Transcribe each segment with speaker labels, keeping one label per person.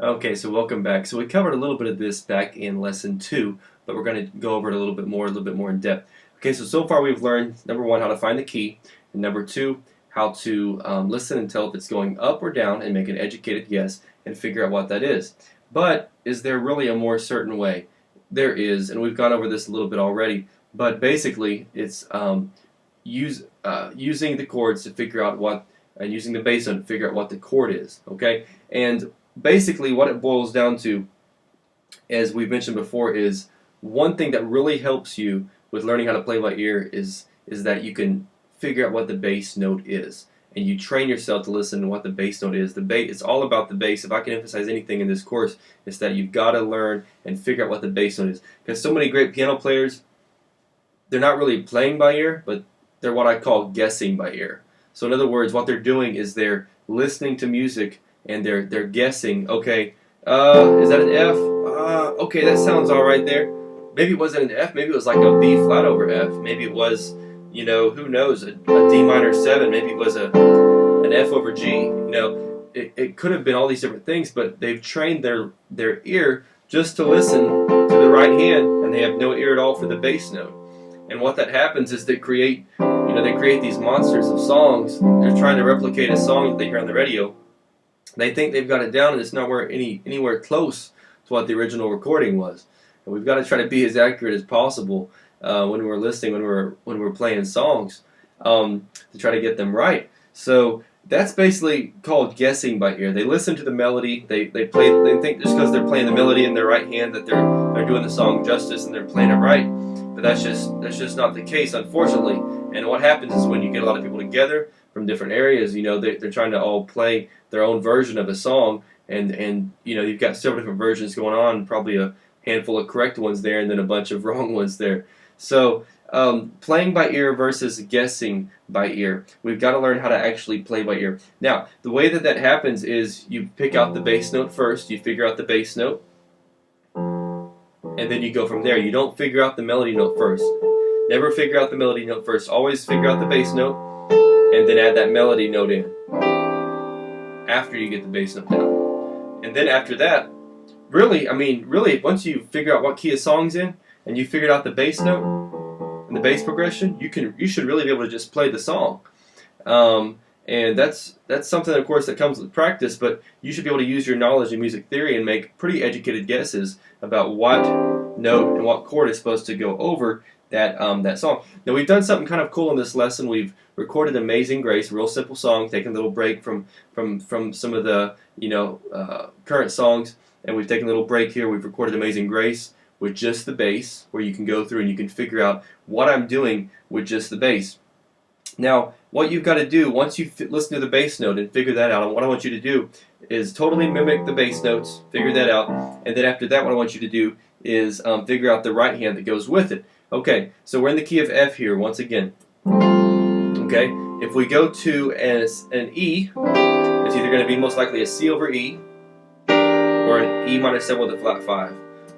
Speaker 1: Okay, so welcome back. So we covered a little bit of this back in lesson 2, but we're going to go over it a little bit more in depth. Okay, so far we've learned, number 1, how to find the key, and number 2, how to listen and tell if it's going up or down and make an educated guess and figure out what that is. But is there really a more certain way? There is, and we've gone over this a little bit already, but basically it's using the chords to figure out what, and using the bass note to figure out what the chord is, okay? And basically what it boils down to, as we've mentioned before, is one thing that really helps you with learning how to play by ear is that you can figure out what the bass note is, and you train yourself to listen to what the bass note is. It's all about the bass. If I can emphasize anything in this course, it's that you've got to learn and figure out what the bass note is, because so many great piano players, they're not really playing by ear, but they're what I call guessing by ear. So in other words, what they're doing is they're listening to music and they're guessing. Okay, is that an F? Okay, that sounds all right there. Maybe it wasn't an F. Maybe it was like a B flat over F. Maybe it was, who knows, a D minor 7. Maybe it was an F over G. It could have been all these different things, but they've trained their ear just to listen to the right hand, and they have no ear at all for the bass note. And what that happens is they create these monsters of songs. They're trying to replicate a song that they hear on the radio. They think they've got it down, and it's nowhere anywhere close to what the original recording was. And we've got to try to be as accurate as possible when we're listening, when we're playing songs, to try to get them right. So that's basically called guessing by ear. They listen to the melody. They think just because they're playing the melody in their right hand that they're doing the song justice and they're playing it right. But that's just not the case, unfortunately. And what happens is when you get a lot of people together from different areas, they're trying to all play their own version of a song, and you've got several different versions going on, probably a handful of correct ones there, and then a bunch of wrong ones there. So playing by ear versus guessing by ear. We've got to learn how to actually play by ear. Now, the way that happens is you pick out the bass note first, you figure out the bass note, and then you go from there. You don't figure out the melody note first. Never figure out the melody note first. Always figure out the bass note, and then add that melody note in after you get the bass note down. And then after that, really, once you figure out what key a song's in, and you figured out the bass note and the bass progression, you should really be able to just play the song. And that's something, of course, that comes with practice, but you should be able to use your knowledge in music theory and make pretty educated guesses about what note and what chord is supposed to go over that song. Now, we've done something kind of cool in this lesson. We've recorded Amazing Grace, a real simple song, taking a little break from some of the current songs, and we've taken a little break here. We've recorded Amazing Grace with just the bass, where you can go through and you can figure out what I'm doing with just the bass. Now, what you've got to do once you listen to the bass note and figure that out, and what I want you to do is totally mimic the bass notes, figure that out, and then after that, what I want you to do is figure out the right hand that goes with it. Okay, so we're in the key of F here once again. Okay, if we go to an E, it's either going to be most likely a C over E or an E minor 7 with a flat 5.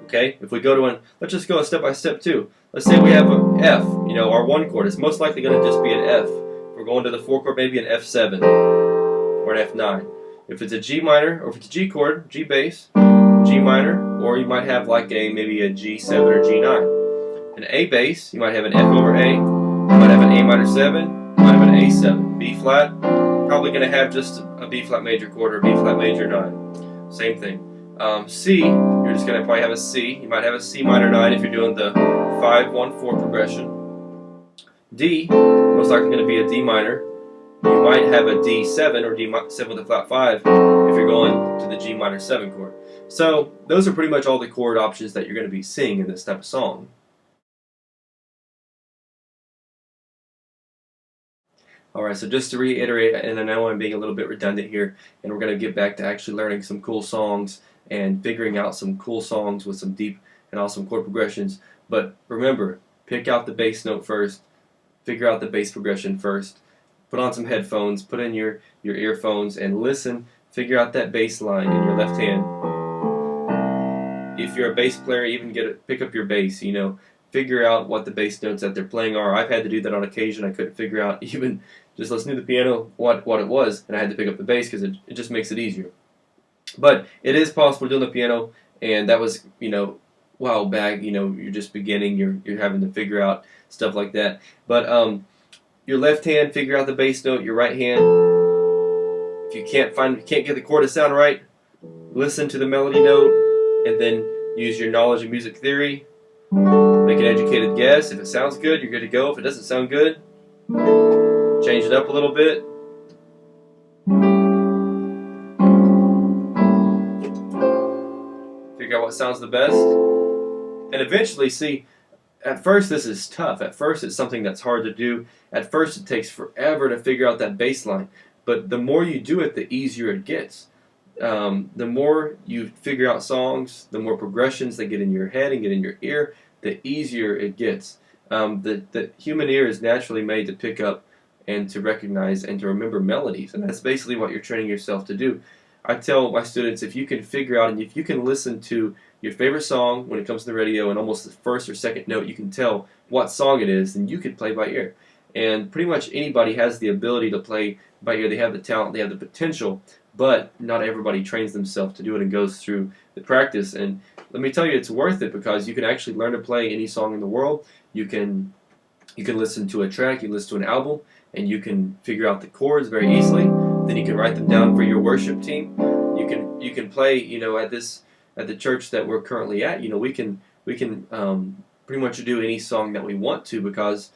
Speaker 1: Okay, if we go to let's just go a step by step too. Let's say we have an F, our 1 chord. It's most likely going to just be an F. If we're going to the 4 chord, maybe an F7 or an F9. If it's a G minor, or if it's a G chord, G bass, G minor, or you might have like maybe a G7 or G9. An A bass, you might have an F over A, you might have an A minor 7, you might have an A7. B flat, probably going to have just a B flat major chord or a B flat major 9. Same thing. C, you're just going to probably have a C. You might have a C minor 9 if you're doing the 5-1-4 progression. D, most likely going to be a D minor. You might have a D7 or D7 with a flat 5 if you're going to the G minor 7 chord. So those are pretty much all the chord options that you're going to be seeing in this type of song. Alright, so just to reiterate, and I know I'm being a little bit redundant here, and we're going to get back to actually learning some cool songs and figuring out some cool songs with some deep and awesome chord progressions. But remember, pick out the bass note first, figure out the bass progression first, put on some headphones, put in your earphones, and listen, figure out that bass line in your left hand. If you're a bass player, even pick up your bass, figure out what the bass notes that they're playing are. I've had to do that on occasion. I couldn't figure out, even just listening to the piano, what it was, and I had to pick up the bass because it just makes it easier. But it is possible to do on the piano, and that was, a while back. You're just beginning, you're having to figure out stuff like that. But your left hand, figure out the bass note. Your right hand, if you can't get the chord to sound right, listen to the melody note, and then use your knowledge of music theory. Make an educated guess. If it sounds good, you're good to go. If it doesn't sound good, change it up a little bit. Figure out what sounds the best. And eventually, see, at first this is tough. At first it's something that's hard to do. At first it takes forever to figure out that bass line. But the more you do it, the easier it gets. The more you figure out songs, the more progressions that get in your head and get in your ear, the easier it gets. The human ear is naturally made to pick up and to recognize and to remember melodies, and that's basically what you're training yourself to do. I tell my students, if you can figure out and if you can listen to your favorite song when it comes to the radio and almost the first or second note, you can tell what song it is, then you can play by ear. And pretty much anybody has the ability to play by ear. They have the talent, they have the potential, but not everybody trains themselves to do it and goes through the practice. And let me tell you, it's worth it, because you can actually learn to play any song in the world. You can listen to a track, you can listen to an album, and you can figure out the chords very easily. Then you can write them down for your worship team. You can play, at the church that we're currently at. We can pretty much do any song that we want to, because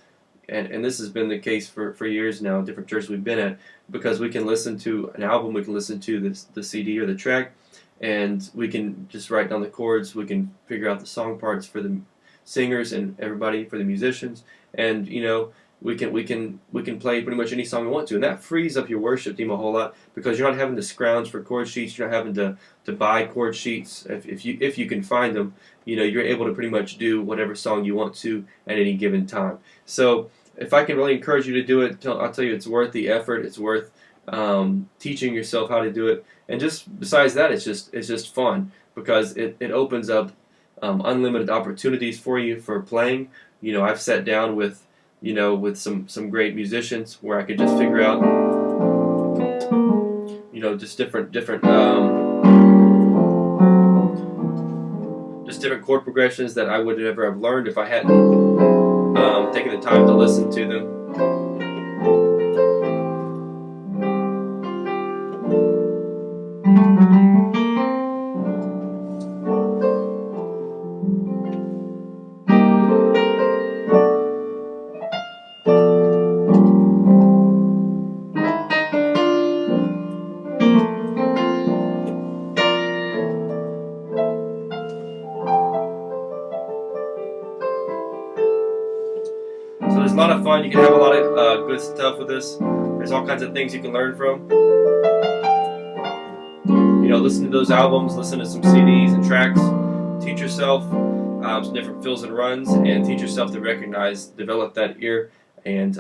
Speaker 1: and this has been the case for years now, different churches we've been at, because we can listen to an album, we can listen to the CD or the track, and we can just write down the chords. We can figure out the song parts for the singers and everybody, for the musicians, and we can play pretty much any song we want to, and that frees up your worship team a whole lot, because you're not having to scrounge for chord sheets. You're not having to buy chord sheets. If you can find them, you're able to pretty much do whatever song you want to at any given time. So if I can really encourage you to do it, I'll tell you, it's worth the effort. It's worth teaching yourself how to do it, and just besides that, it's just fun, because it opens up unlimited opportunities for you for playing. I've sat down with some great musicians where I could just figure out just different chord progressions that I would never have learned if I hadn't taken the time to listen to them. So there's a lot of fun. You can have a lot of good stuff with this. There's all kinds of things you can learn from. Listen to those albums, listen to some CDs and tracks. Teach yourself some different fills and runs, and teach yourself to recognize, develop that ear, and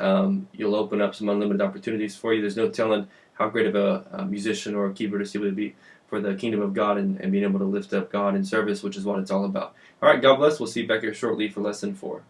Speaker 1: you'll open up some unlimited opportunities for you. There's no telling how great of a musician or a keyboardist you would be for the kingdom of God and being able to lift up God in service, which is what it's all about. All right, God bless. We'll see you back here shortly for lesson 4.